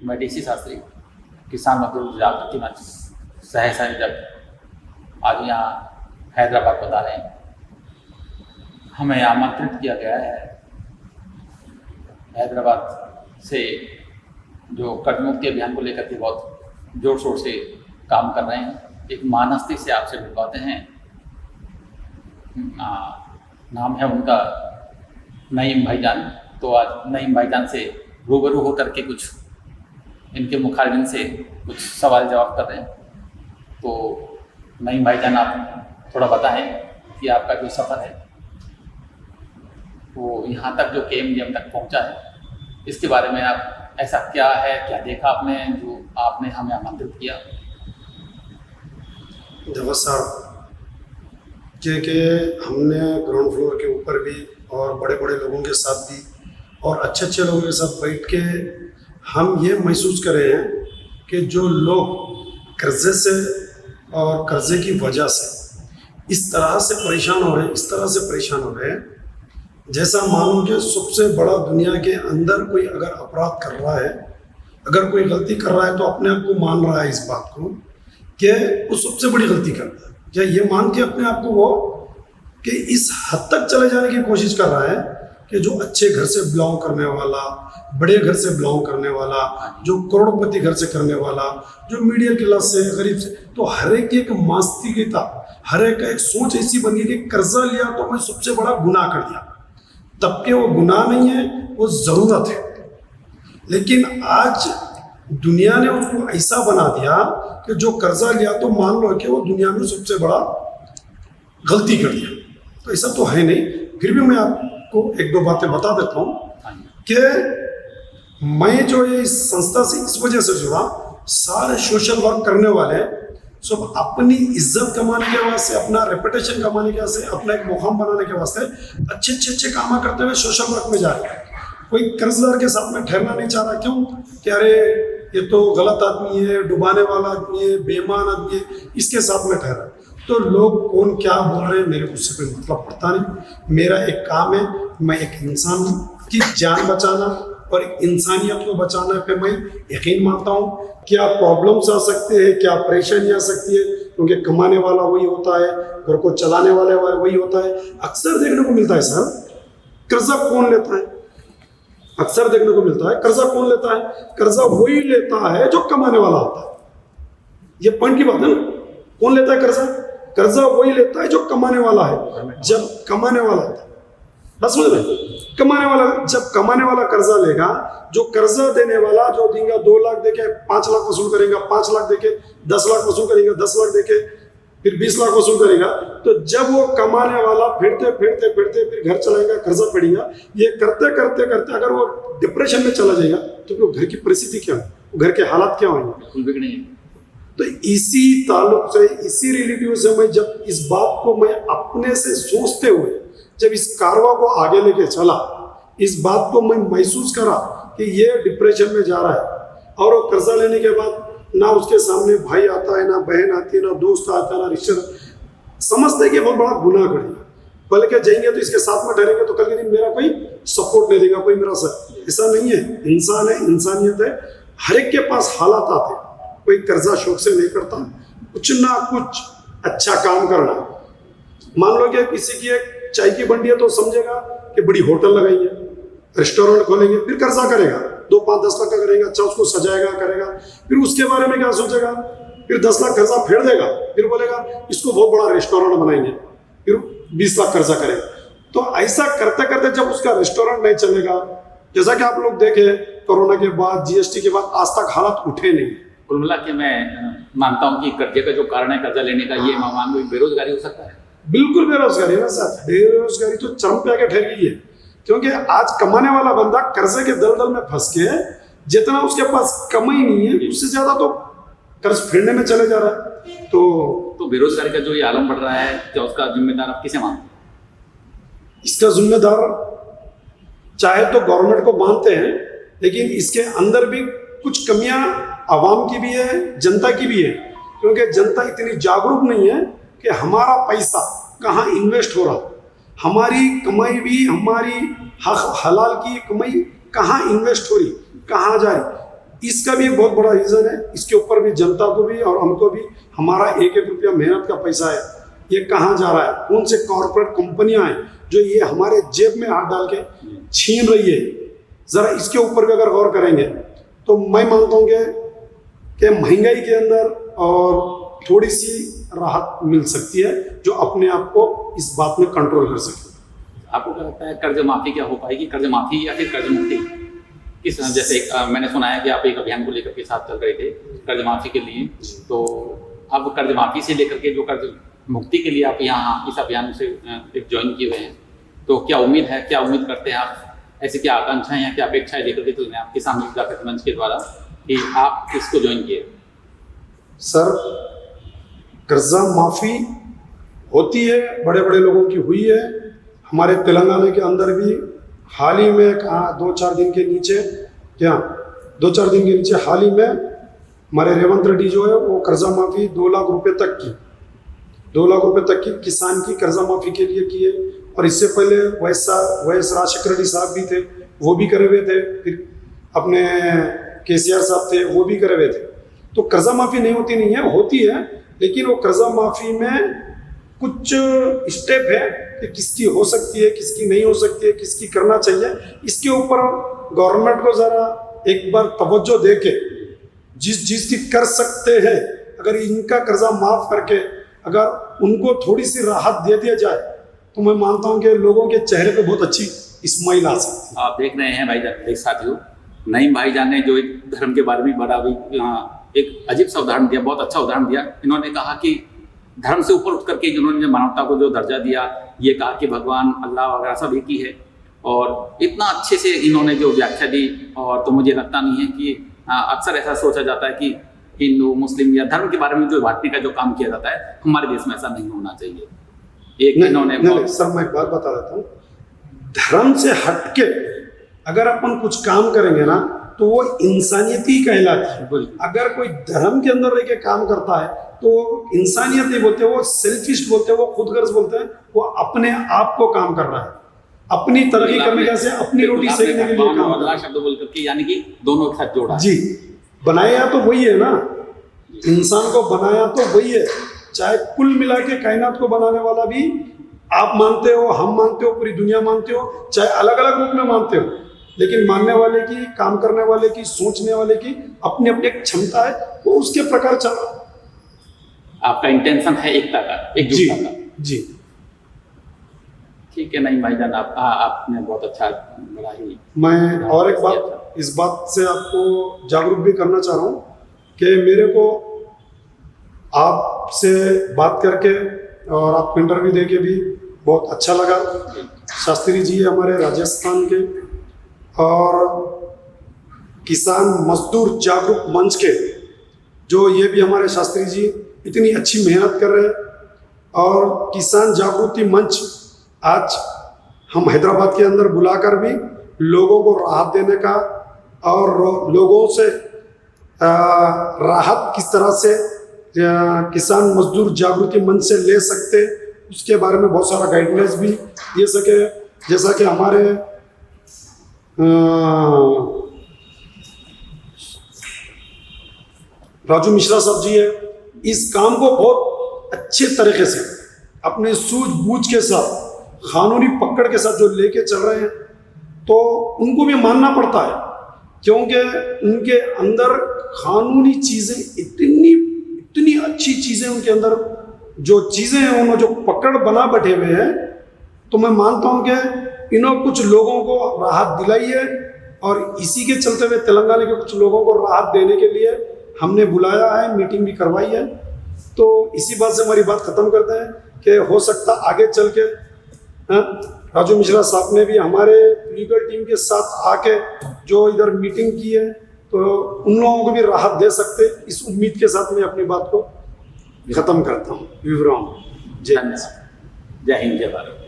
मैं डीसी शास्त्री किसान मजदूर जागृति मंच सह संयोजक आज यहाँ हैदराबाद बता रहे हैं। हमें आमंत्रित किया गया है हैदराबाद से, जो कर्ज मुक्ति अभियान को लेकर के बहुत जोर शोर से काम कर रहे हैं। एक महानस्ती से आपसे मिलवाते हैं। नाम है उनका नईम भाईजान। तो आज नईम भाईजान से रूबरू होकर के कुछ इनके मुखारबिन से कुछ सवाल जवाब कर रहे हैं। तो नईम भाईजान, आप थोड़ा बताएं कि आपका जो सफ़र है वो यहाँ तक जो KMDM तक पहुँचा है, इसके बारे में आप ऐसा क्या है, क्या देखा आपने जो आपने हमें आमंत्रित किया? देखो साहब, कि हमने ग्राउंड फ्लोर के ऊपर भी और बड़े बड़े लोगों के साथ भी और अच्छे अच्छे लोगों के साथ बैठ के हम ये महसूस कर रहे हैं कि जो लोग कर्जे से और कर्जे की वजह से इस तरह से परेशान हो रहे हैं, जैसा मानो कि सबसे बड़ा दुनिया के अंदर कोई अगर अपराध कर रहा है, अगर कोई गलती कर रहा है तो अपने आप को मान रहा है इस बात को कि वो सबसे बड़ी गलती करता है, या ये मान के अपने आप को वो कि इस हद तक चले जाने की कोशिश कर रहा है कि जो अच्छे घर से बिलोंग करने वाला, बड़े घर से बिलोंग करने वाला, जो करोड़पति घर से करने वाला, जो मीडियम क्लास से, गरीब से, तो हर एक मास्तिकता, हर एक सोच ऐसी बन गई कि कर्जा लिया तो मैं सबसे बड़ा गुनाह कर दिया। तब के वो गुनाह नहीं है, वो ज़रूरत है। लेकिन आज दुनिया ने उसको ऐसा बना दिया कि जो कर्जा लिया तो मान लो कि वो दुनिया में सबसे बड़ा गलती कर दिया। तो ऐसा तो है नहीं। फिर भी मैं आपको एक दो बातें बता देता हूँ कि मैं जो ये इस संस्था से इस वजह से जुड़ा, सारे सोशल वर्क करने वाले सब अपनी इज्जत कमाने के वास्ते, अपना रेपुटेशन कमाने के वास्ते, अपना एक मुकाम बनाने के वास्ते अच्छे काम करते हुए सोशल वर्क में जा रहे हैं। कोई कर्जदार के साथ में ठहरना नहीं चाह रहा। क्यों? कि अरे ये तो गलत आदमी है, डुबाने वाला आदमी है, बेईमान आदमी है, इसके साथ में ठहरा। तो लोग कौन क्या बोल रहे हैं मेरे को उससे कोई मतलब पड़ता नहीं। मेरा एक काम है, मैं एक इंसान की जान बचाना और इंसानियत को बचाना पे मैं यकीन मानता हूँ। क्या प्रॉब्लम्स आ सकते हैं, क्या परेशानी आ सकती है, क्योंकि कमाने वाला वही होता है, घर को चलाने वाले वही होता है। अक्सर देखने को मिलता है सर, कर्जा कौन लेता है? अक्सर देखने को मिलता है कर्जा कौन लेता है? कर्जा वही लेता है जो कमाने वाला होता है। ये पॉइंट की बात है ना। कौन लेता है कर्जा? कर्जा वही लेता है जो कमाने वाला है। जब कमाने वाला होता है, बस समझ रहे, कमाने वाला, जब कमाने वाला कर्जा लेगा, जो कर्जा देने वाला जो देगा 2 लाख देके 5 लाख वसूल करेगा, 5 लाख देके 10 लाख वसूल करेगा, 10 लाख देके फिर 20 लाख वसूल करेगा। तो जब वो कमाने वाला फिरते फिर घर चलाएगा, कर्जा पड़ेगा। ये करते करते अगर वो डिप्रेशन में चला जाएगा तो फिर घर की परिस्थिति क्या है, घर के हालात क्या होंगे? तो इसी ताल्लुक से, इसी रिलेटिव से मैं जब इस बात को मैं अपने से सोचते हुए जब इस कारवा को आगे लेके चला, इस बात को मैं महसूस करा कि ये डिप्रेशन में जा रहा है। और वो कर्जा लेने के बाद ना उसके सामने भाई आता है, ना बहन आती है, ना दोस्त आता है, ना रिश्तेदार, समझते कि बहुत बड़ा गुनाह कर दिया। बल्कि जाएंगे तो इसके साथ में ठहरेंगे तो कल के दिन मेरा कोई सपोर्ट नहीं देगा, कोई मेरा सर। ऐसा नहीं है। इंसान है, इंसानियत है, हर एक के पास हालात आते हैं। कोई कर्जा शौक से नहीं करता, कुछ ना कुछ अच्छा काम करना। मान लो कि किसी की एक चाय की बंडी है तो समझेगा कि बड़ी होटल लगाएंगे, रेस्टोरेंट खोलेंगे, फिर कर्जा करेगा 2, 5, 10 लाख का करेगा, अच्छा उसको सजाएगा, करेगा। फिर उसके बारे में क्या सोचेगा? फिर 10 लाख कर्जा फेर देगा, फिर बोलेगा इसको बहुत बड़ा रेस्टोरेंट बनाएंगे, फिर 20 लाख कर्जा करेगा। तो ऐसा करते करते जब उसका रेस्टोरेंट नहीं चलेगा, जैसा कि आप लोग देखे कोरोना के बाद, GST के बाद आज तक हालात उठे नहीं। कुल मिला के मैं मानता हूँ कि कर्जे का जो कारण है कर्जा लेने का, ये मान लो बेरोजगारी हो सकता है। बिल्कुल बेरोजगारी है ना साहब। बेरोजगारी तो चरम पे आके ठहर गई है, क्योंकि आज कमाने वाला बंदा कर्जे के दलदल में फंस के जितना उसके पास कमाई नहीं है, उससे ज्यादा तो कर्ज फेरने में चले जा रहा है। तो बेरोजगारी का जो ये आलम बढ़ रहा है, क्या उसका जिम्मेदार आप किसे मानते हैं? इसका जिम्मेदार चाहे तो गवर्नमेंट को मानते हैं, लेकिन इसके अंदर भी कुछ कमियां आवाम की भी है, जनता की भी है। क्योंकि जनता इतनी जागरूक नहीं है कि हमारा पैसा कहाँ इन्वेस्ट हो रहा, हमारी कमाई भी, हमारी हक हलाल की कमाई कहाँ इन्वेस्ट हो रही, कहाँ जा रही। इसका भी एक बहुत बड़ा रीज़न है। इसके ऊपर भी जनता को भी और हमको भी हमारा एक एक रुपया मेहनत का पैसा है, ये कहाँ जा रहा है, कौन से कॉर्पोरेट कंपनियां हैं जो ये हमारे जेब में हाथ डाल के छीन रही है। ज़रा इसके ऊपर भी अगर गौर करेंगे तो मैं मानता हूँ कि महंगाई के अंदर और थोड़ी सी राहत मिल सकती है, जो अपने आप को इस बात में कंट्रोल कर सके। आपको क्या लगता है कर्ज माफी क्या हो पाएगी, कर्ज माफी या फिर कर्ज मुक्ति? किस जैसे मैंने सुना है कि आप एक अभियान को लेकर के साथ चल रहे थे कर्ज माफी के लिए, तो अब कर्ज माफी से लेकर के जो कर्ज मुक्ति के लिए आप यहाँ इस अभियान से एक ज्वाइन किए हुए हैं, तो क्या उम्मीद है, क्या उम्मीद करते हैं आप, ऐसी क्या आकांक्षाएं या क्या अपेक्षाएं लेकर के चल रहे हैं आपके सामने जाकर मंच के द्वारा कि आप इसको ज्वाइन किए? सर, कर्जा माफी होती है, बड़े बड़े लोगों की हुई है। हमारे तेलंगाना के अंदर भी हाल ही में 2-4 दिन के नीचे हाल ही में हमारे रेवंत रेड्डी जो है वो कर्जा माफी 2 लाख रुपए तक की किसान की कर्जा माफी के लिए किए। और इससे पहले वैस राजशेखर रेड्डी साहब भी थे, वो भी करे हुए थे, फिर अपने केसीआर साहब थे, वो भी करे हुए थे। तो कर्जा माफी नहीं होती है, लेकिन वो कर्जा माफी में कुछ स्टेप है कि किसकी हो सकती है, किसकी नहीं हो सकती है, किसकी करना चाहिए। इसके ऊपर गवर्नमेंट को ज़रा एक बार तवज्जो दे के जिसकी कर सकते हैं, अगर इनका कर्जा माफ करके अगर उनको थोड़ी सी राहत दे दिया जाए तो मैं मानता हूँ कि लोगों के चेहरे पे बहुत अच्छी स्माइल आ सकती है। आप देख रहे हैं भाईजान, एक साथियों, नईम भाईजान ने जो एक धर्म के बारे में बड़ा भी एक अजीब सा उदाहरण दिया, बहुत अच्छा उदाहरण दिया। इन्होंने कहा कि धर्म से ऊपर उठ करके जिन्होंने मानवता को जो दर्जा दिया, ये कहा कि भगवान अल्लाह वगैरह सब एक ही है, और इतना अच्छे से इन्होंने जो व्याख्या दी। और तो मुझे लगता नहीं है कि अक्सर ऐसा सोचा जाता है कि हिंदू मुस्लिम या धर्म के बारे में जो बांटने का जो काम किया जाता है, हमारे देश में ऐसा नहीं होना चाहिए। नहीं, सर मैं एक बात बता देता हूँ, धर्म से हटके अगर अपन कुछ काम करेंगे ना तो वो इंसानियत ही कहलाती है। अगर कोई धर्म के अंदर रह के काम करता है तो इंसानियत नहीं बोलते, वो सेल्फिश बोलते हैं, वो खुदगर्ज बोलते हैं, वो अपने आप को काम कर रहा है, अपनी तरक्की करने का से अपनी रोटी सेकने के लिए काम कर रहा है। शब्द बोल करके यानी कि दोनों एक साथ जोड़ा जी। बनाया तो वही है ना, इंसान को बनाया तो वही है। चाहे कुल मिला के कायनात को बनाने वाला भी आप मानते हो, हम मानते हो, पूरी दुनिया मानते हो, चाहे अलग अलग रूप में मानते हो, लेकिन मानने वाले की, काम करने वाले की, सोचने वाले की अपनी अपनी एक क्षमता है, वो उसके प्रकार चल रहा है। आपका इंटेंशन है एकता का, एकजुटता का। जी ठीक है। नहीं भाईजान, आपने बहुत अच्छा बड़ा ही। मैं और एक बात इस बात से आपको जागरूक भी करना चाह रहा हूँ कि मेरे को आपसे बात करके और आपको इंटरव्यू देके भी बहुत अच्छा लगा। शास्त्री जी हमारे राजस्थान के, और किसान मजदूर जागरूक मंच के जो ये भी हमारे शास्त्री जी इतनी अच्छी मेहनत कर रहे हैं। और किसान जागृति मंच आज हम हैदराबाद के अंदर बुलाकर भी लोगों को राहत देने का और लोगों से राहत किस तरह से किसान मजदूर जागृति मंच से ले सकते, उसके बारे में बहुत सारा गाइडलाइंस भी दे सके। जैसा कि हमारे राजू मिश्रा साहब जी है, इस काम को बहुत अच्छे तरीके से अपने सूझबूझ के साथ, कानूनी पकड़ के साथ जो लेके चल रहे हैं, तो उनको भी मानना पड़ता है, क्योंकि उनके अंदर कानूनी चीज़ें इतनी अच्छी चीज़ें उनके अंदर जो चीज़ें हैं उन्होंने जो पकड़ बना बैठे हुए हैं। तो मैं मानता हूं कि इन्होंने कुछ लोगों को राहत दिलाई है, और इसी के चलते हुए तेलंगाना के कुछ लोगों को राहत देने के लिए हमने बुलाया है, मीटिंग भी करवाई है। तो इसी बात से हमारी बात ख़त्म करते हैं कि हो सकता आगे चल के राजू मिश्रा साहब ने भी हमारे लीगल टीम के साथ आके जो इधर मीटिंग की है, तो उन लोगों को भी राहत दे सकते, इस उम्मीद के साथ मैं अपनी बात को ख़त्म करता हूँ। विवरण। जय हिंद, जय भारत।